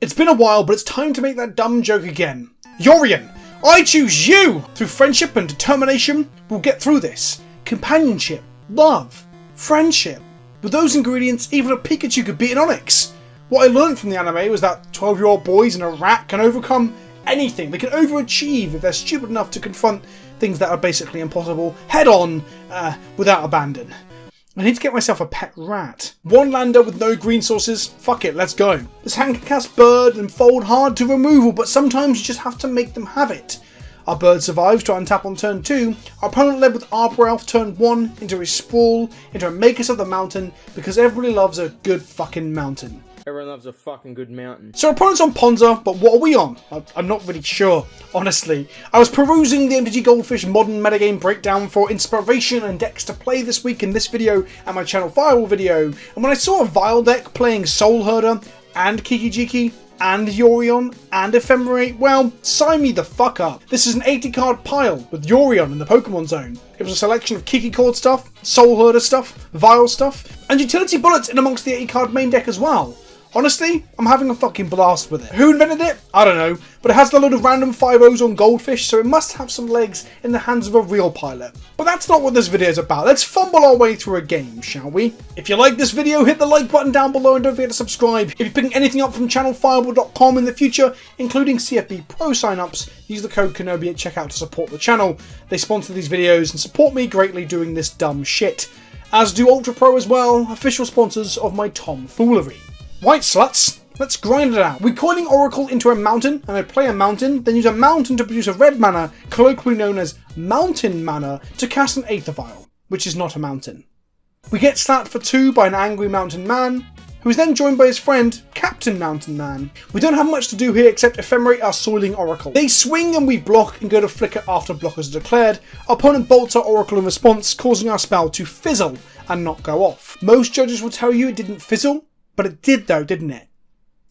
It's been a while, but it's time to make that dumb joke again. Yorion, I choose you! Through friendship and determination, we'll get through this. Companionship, love, friendship. With those ingredients, even a Pikachu could beat an Onix. What I learned from the anime was that 12-year-old boys and a rat can overcome anything. They can overachieve if they're stupid enough to confront things that are basically impossible head on, without abandon. I need to get myself a pet rat. One lander with no green sources? Fuck it, let's go. This hand can cast bird and fold hard to removal, but sometimes you just have to make them have it. Our bird survives to untap on turn 2. Our opponent led with Arbor Elf turn 1 into a Sprawl, into a Makers of the Mountain, because everybody loves a good fucking mountain. Everyone loves a fucking good mountain. So our opponent's on Ponza, but what are we on? I'm not really sure, honestly. I was perusing the MTG Goldfish modern metagame breakdown for inspiration and decks to play this week in this video and my channel Vial video, and when I saw a Vial deck playing Soul Herder and Kiki Jiki and Yorion and Ephemerate, well, sign me the fuck up. This is an 80 card pile with Yorion in the Pokemon Zone. It was a selection of Kiki Chord stuff, Soul Herder stuff, Vial stuff, and utility bullets in amongst the 80 card main deck as well. Honestly, I'm having a fucking blast with it. Who invented it? I don't know, but it has a load of random 5-0s on Goldfish, so it must have some legs in the hands of a real pilot. But that's not what this video is about. Let's fumble our way through a game, shall we? If you like this video, hit the like button down below and don't forget to subscribe. If you're picking anything up from channelfireball.com in the future, including CFB Pro signups, use the code Kenobi at checkout to support the channel. They sponsor these videos and support me greatly doing this dumb shit. As do Ultra Pro as well, official sponsors of my tomfoolery. Right, sluts, let's grind it out. We're coiling Oracle into a mountain, and I play a mountain, then use a mountain to produce a red mana, colloquially known as mountain mana, to cast an Aether Vial, which is not a mountain. We get slapped for 2 by an angry mountain man, who is then joined by his friend, Captain Mountain Man. We don't have much to do here except ephemerate our soiling Oracle. They swing and we block and go to flicker after blockers are declared. Our opponent bolts our Oracle in response, causing our spell to fizzle and not go off. Most judges will tell you it didn't fizzle, but it did though, didn't it?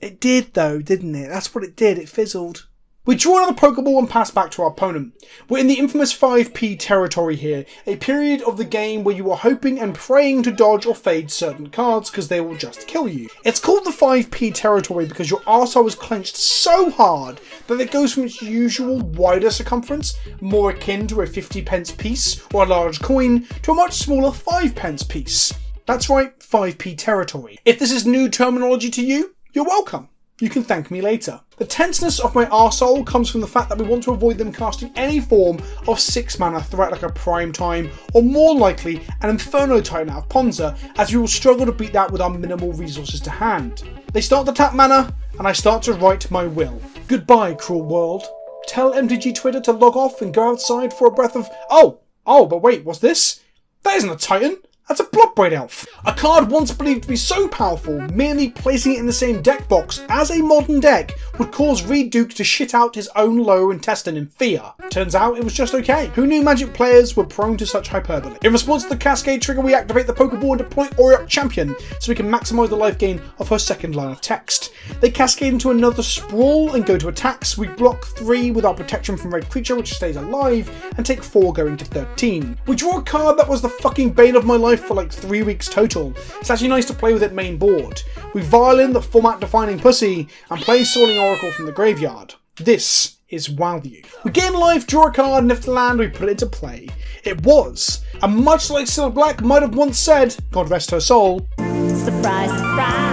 It did though, didn't it? That's what it did, it fizzled. We draw another Pokeball and pass back to our opponent. We're in the infamous 5p territory here, a period of the game where you are hoping and praying to dodge or fade certain cards because they will just kill you. It's called the 5p territory because your arsehole is clenched so hard that it goes from its usual wider circumference, more akin to a 50p piece or a large coin, to a much smaller 5p piece. That's right, 5p territory. If this is new terminology to you, you're welcome. You can thank me later. The tenseness of my arsehole comes from the fact that we want to avoid them casting any form of 6 mana threat like a Prime Time, or more likely an Inferno Titan out of Ponza, as we will struggle to beat that with our minimal resources to hand. They start to tap mana, and I start to write my will. Goodbye, cruel world. Tell MTG Twitter to log off and go outside for a breath of... Oh, but wait, what's this? That isn't a Titan. That's a Bloodbraid Elf! A card once believed to be so powerful, merely placing it in the same deck box as a modern deck would cause Reed Duke to shit out his own lower intestine in fear. Turns out it was just okay. Who knew Magic players were prone to such hyperbole? In response to the Cascade trigger, we activate the Pokeball and deploy Oriok Champion so we can maximise the life gain of her second line of text. They cascade into another Sprawl and go to attacks. We block 3 with our protection from Red Creature, which stays alive, and take 4 going to 13. We draw a card that was the fucking bane of my life for like 3 weeks total. It's actually nice to play with it main board. We violin the format defining pussy and play Soiling Oracle from the graveyard. This is value. We gain life, draw a card, and if the land, we put it into play. It was, and much like Silver Black might have once said, God rest her soul, surprise, surprise,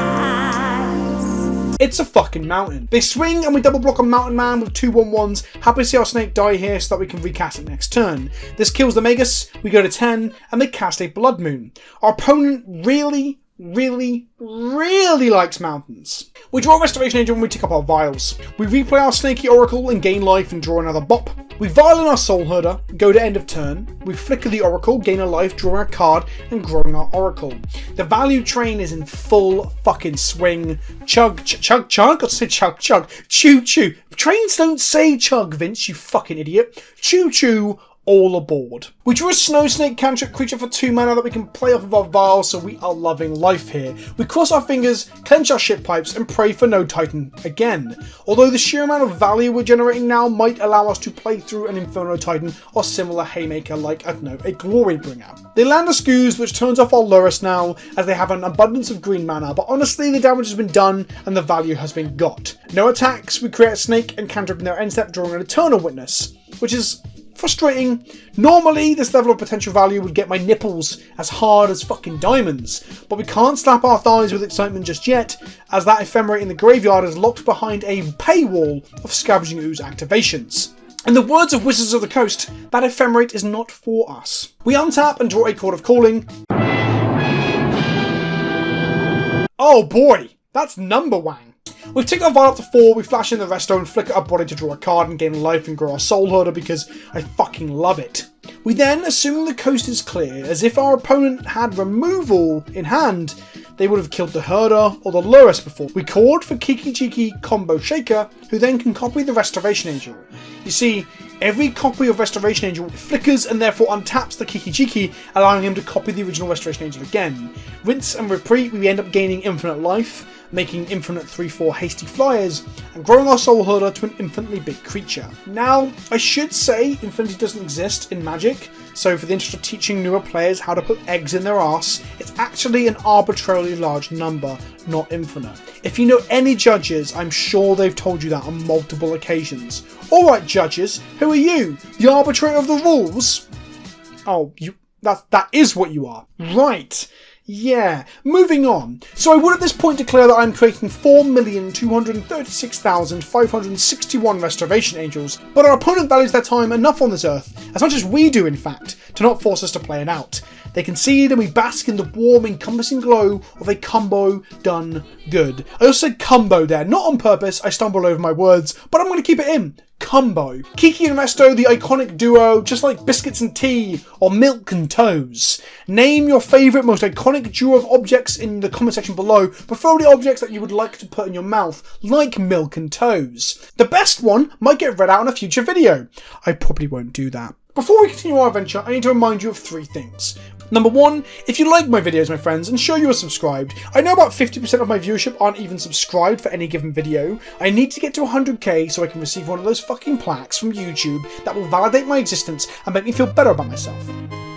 it's a fucking mountain. They swing and we double block a Mountain Man with 2/1/1s. Happy to see our snake die here so that we can recast it next turn. This kills the Magus, we go to 10, and they cast a Blood Moon. Our opponent really likes mountains. We draw a Restoration Angel when we tick up our Vials. We replay our Snaky Oracle and gain life and draw another Bop. We violin our Soul Herder, go to end of turn. We flicker the Oracle, gain a life, drawing a card, and growing our Oracle. The value train is in full fucking swing. Chug. Got to say chug. Choo. Trains don't say chug, Vince, you fucking idiot. Choo. all aboard. We drew a Snow Snake cantrip creature for 2 mana that we can play off of our Vial, so we are loving life here. We cross our fingers, clench our shit pipes, and pray for no Titan again. Although the sheer amount of value we're generating now might allow us to play through an Inferno Titan or similar haymaker like, I don't know, a Glory Bringer. They land a Scooze, which turns off our Lurrus now, as they have an abundance of green mana, but honestly the damage has been done and the value has been got. No attacks, we create a snake and cantrip in their end step, drawing an Eternal Witness, which is frustrating. Normally this level of potential value would get my nipples as hard as fucking diamonds, but we can't slap our thighs with excitement just yet, as that Ephemerate in the graveyard is locked behind a paywall of Scavenging Ooze activations. In the words of Wizards of the Coast, that Ephemerate is not for us. We untap and draw a Chord of Calling. Oh boy, that's number wang. We've taken our Vial up to 4, we flash in the resto and flicker our body to draw a card and gain life and grow our Soul Herder because I fucking love it. We then, assuming the coast is clear, as if our opponent had removal in hand, they would have killed the Herder or the Lurrus before. We Chord for Kiki Jiki Combo Shaker, who then can copy the Restoration Angel. You see, every copy of Restoration Angel flickers and therefore untaps the Kiki Jiki, allowing him to copy the original Restoration Angel again. Rinse and repeat, we end up gaining infinite life, making infinite 3/4 hasty flyers, and growing our Soul Herder to an infinitely big creature. Now, I should say infinity doesn't exist in Magic, so for the interest of teaching newer players how to put eggs in their arse, it's actually an arbitrarily large number, not infinite. If you know any judges, I'm sure they've told you that on multiple occasions. Alright judges, who are you? The arbitrator of the rules? Oh, that is what you are. Right. Yeah, moving on. So I would at this point declare that I'm creating 4,236,561 Restoration Angels, but our opponent values their time enough on this earth, as much as we do in fact, to not force us to play it out. They concede and we bask in the warm, encompassing glow of a combo done good. I also said combo there, not on purpose, I stumbled over my words, but I'm going to keep it in. Combo. Kiki and Resto, the iconic duo, just like biscuits and tea, or milk and toes. Name your favourite, most iconic duo of objects in the comment section below, preferably objects that you would like to put in your mouth, like milk and toes. The best one might get read out in a future video. I probably won't do that. Before we continue our adventure, I need to remind you of 3 things. Number 1, if you like my videos, my friends, and sure you are subscribed. I know about 50% of my viewership aren't even subscribed for any given video. I need to get to 100k so I can receive one of those fucking plaques from YouTube that will validate my existence and make me feel better about myself.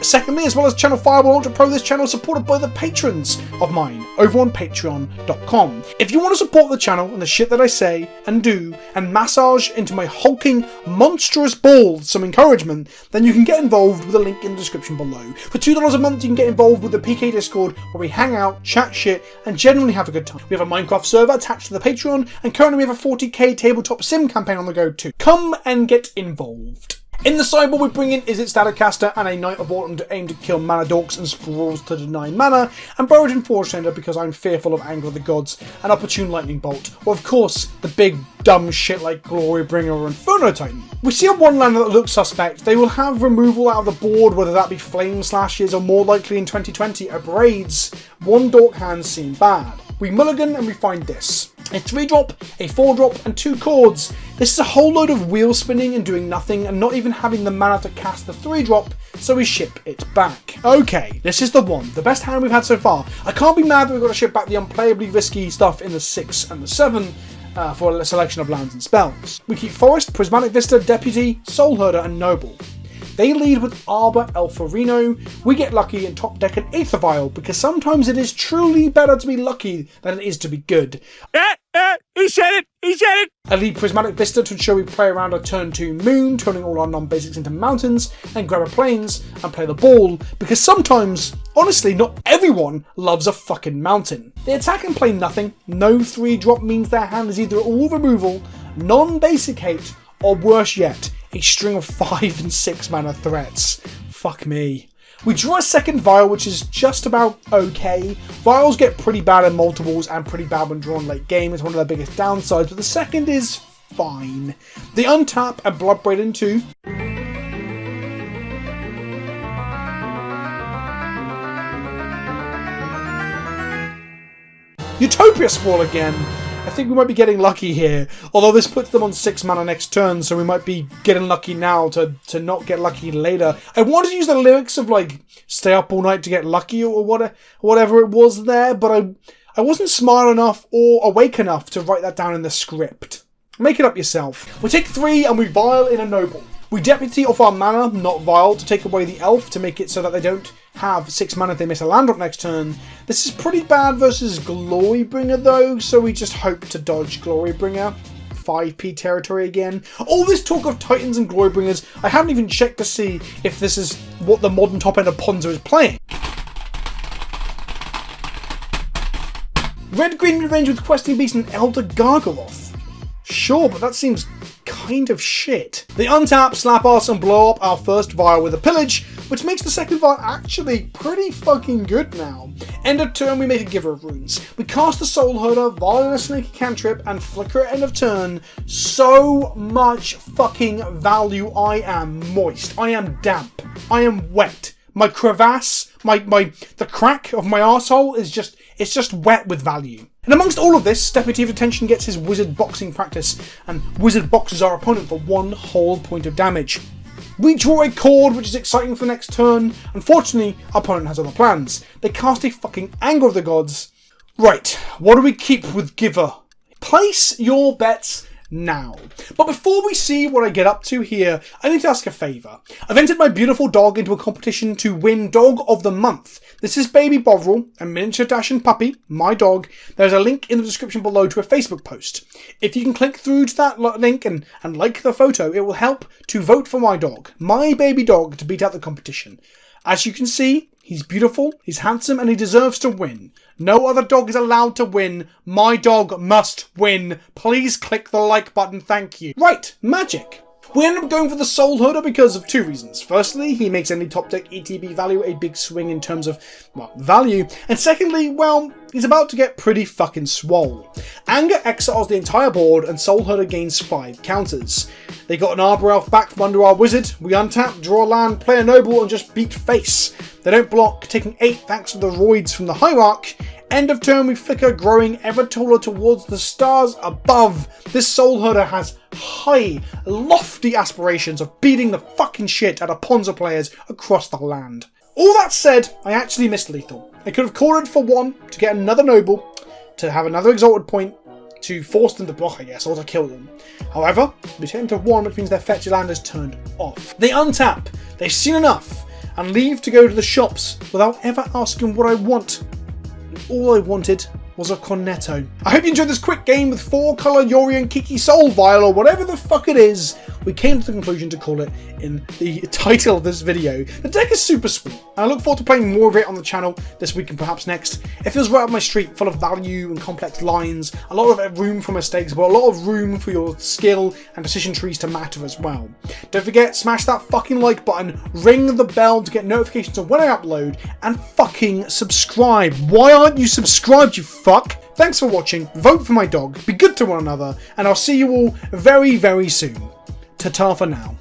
Secondly, as well as Channel Fireball Ultra Pro, this channel is supported by the patrons of mine over on patreon.com. If you want to support the channel and the shit that I say and do and massage into my hulking, monstrous balls some encouragement, then you can get involved with a link in the description below. For $2 a month, you can get involved with the PK Discord where we hang out, chat shit, and generally have a good time. We have a Minecraft server attached to the Patreon, and currently we have a 40k tabletop sim campaign on the go too. Come and get involved. In the sideboard we bring in Izzet Staticaster and a Knight of Autumn to aim to kill mana dorks and sprawls to deny mana, and Borodin Forge Tender because I'm fearful of Anger of the Gods and Opportune Lightning Bolt, or of course the big dumb shit like Glory Bringer or Inferno Titan. We see a one-lander that looks suspect. They will have removal out of the board, whether that be Flame Slashes or more likely in 2020 Abrades. One dork hand seem bad. We mulligan and we find this. A 3-drop, a 4-drop, and 2 chords. This is a whole load of wheel spinning and doing nothing and not even having the mana to cast the 3-drop, so we ship it back. Okay, this is the one, the best hand we've had so far. I can't be mad that we've got to ship back the unplayably risky stuff in the 6 and the 7 for a selection of lands and spells. We keep Forest, Prismatic Vista, Deputy, Soul Herder, and Noble. They lead with Arbor Elforino. We get lucky and top deck an Aether Vial because sometimes it is truly better to be lucky than it is to be good. He said it! He said it! I lead Prismatic Vista to ensure we play around our turn 2 Moon, turning all our non-basics into mountains, and grab a Plains and play the ball, because sometimes, honestly, not everyone loves a fucking mountain. They attack and play nothing. No 3-drop means their hand is either all removal, non-basic hate, or worse yet, a string of 5 and 6 mana threats. Fuck me. We draw a second Vial, which is just about okay. Vials get pretty bad in multiples and pretty bad when drawn late game. It's one of their biggest downsides, but the second is fine. They untap and Bloodbraid into Utopia Sprawl again. I think we might be getting lucky here. Although this puts them on 6 mana next turn, so we might be getting lucky now to not get lucky later. I wanted to use the lyrics of like, stay up all night to get lucky or whatever it was there, but I wasn't smart enough or awake enough to write that down in the script. Make it up yourself. We take 3 and we Vial in a Noble. We Deputy off our mana, not Vial, to take away the Elf to make it so that they don't have 6 mana if they miss a land drop next turn. This is pretty bad versus Glorybringer though, so we just hope to dodge Glorybringer. 5p territory again. All this talk of Titans and Glorybringers, I haven't even checked to see if this is what the modern top end of Ponzo is playing. Red-green revenge with Questing Beast and Elder Gargaroth. Sure, but that seems kind of shit. They untap, slap us, and blow up our first Vial with a Pillage, which makes the second Vial actually pretty fucking good now. End of turn, we make a Giver of Runes. We cast the Soul Herder, Vial in a Snaky Cantrip, and Flicker at end of turn. So much fucking value. I am moist. I am damp. I am wet. My crevasse, the crack of my arsehole is just, it's just wet with value. And amongst all of this, Deputy of Detention gets his wizard boxing practice, and wizard boxes our opponent for 1 whole point of damage. We draw a Chord, which is exciting for next turn. Unfortunately, our opponent has other plans. They cast a fucking Anger of the Gods. Right, what do we keep with Giver? Place your bets now. But before we see what I get up to here, I need to ask a favour. I've entered my beautiful dog into a competition to win Dog of the Month. This is Baby Bovril, a miniature Dachshund puppy, my dog. There's a link in the description below to a Facebook post. If you can click through to that link and like the photo, it will help to vote for my dog, my baby dog, to beat out the competition. As you can see, he's beautiful, he's handsome, and he deserves to win. No other dog is allowed to win. My dog must win. Please click the like button, thank you. Right, magic. We ended up going for the Soul Herder because of 2 reasons. Firstly, he makes any top deck ETB value a big swing in terms of, well, value. And secondly, well, he's about to get pretty fucking swole. Anger exiles the entire board and Soul Herder gains 5 counters. They got an Arbor Elf back from under our Wizard. We untap, draw a land, play a Noble and just beat face. They don't block, taking 8 thanks to the Roids from the Hierarch. End of turn, we flicker, growing ever taller towards the stars above. This Soul Herder has high, lofty aspirations of beating the fucking shit out of Ponzo players across the land. All that said, I actually missed lethal. I could have called it for 1 to get another Noble, to have another Exalted point, to force them to block, I guess, or to kill them. However, we take them to 1, which means their fetch land is turned off. They untap, they've seen enough, and leave to go to the shops without ever asking what I want. All I wanted was a cornetto. I hope you enjoyed this quick game with 4-color Yorion Kiki Soul Vial or whatever the fuck it is. We came to the conclusion to call it in the title of this video. The deck is super sweet, and I look forward to playing more of it on the channel this week and perhaps next. It feels right up my street, full of value and complex lines, a lot of room for mistakes, but a lot of room for your skill and decision trees to matter as well. Don't forget, smash that fucking like button, ring the bell to get notifications of when I upload, and fucking subscribe. Why aren't you subscribed, you fuck? Thanks for watching, vote for my dog, be good to one another, and I'll see you all very, very soon. Ta-ta for now.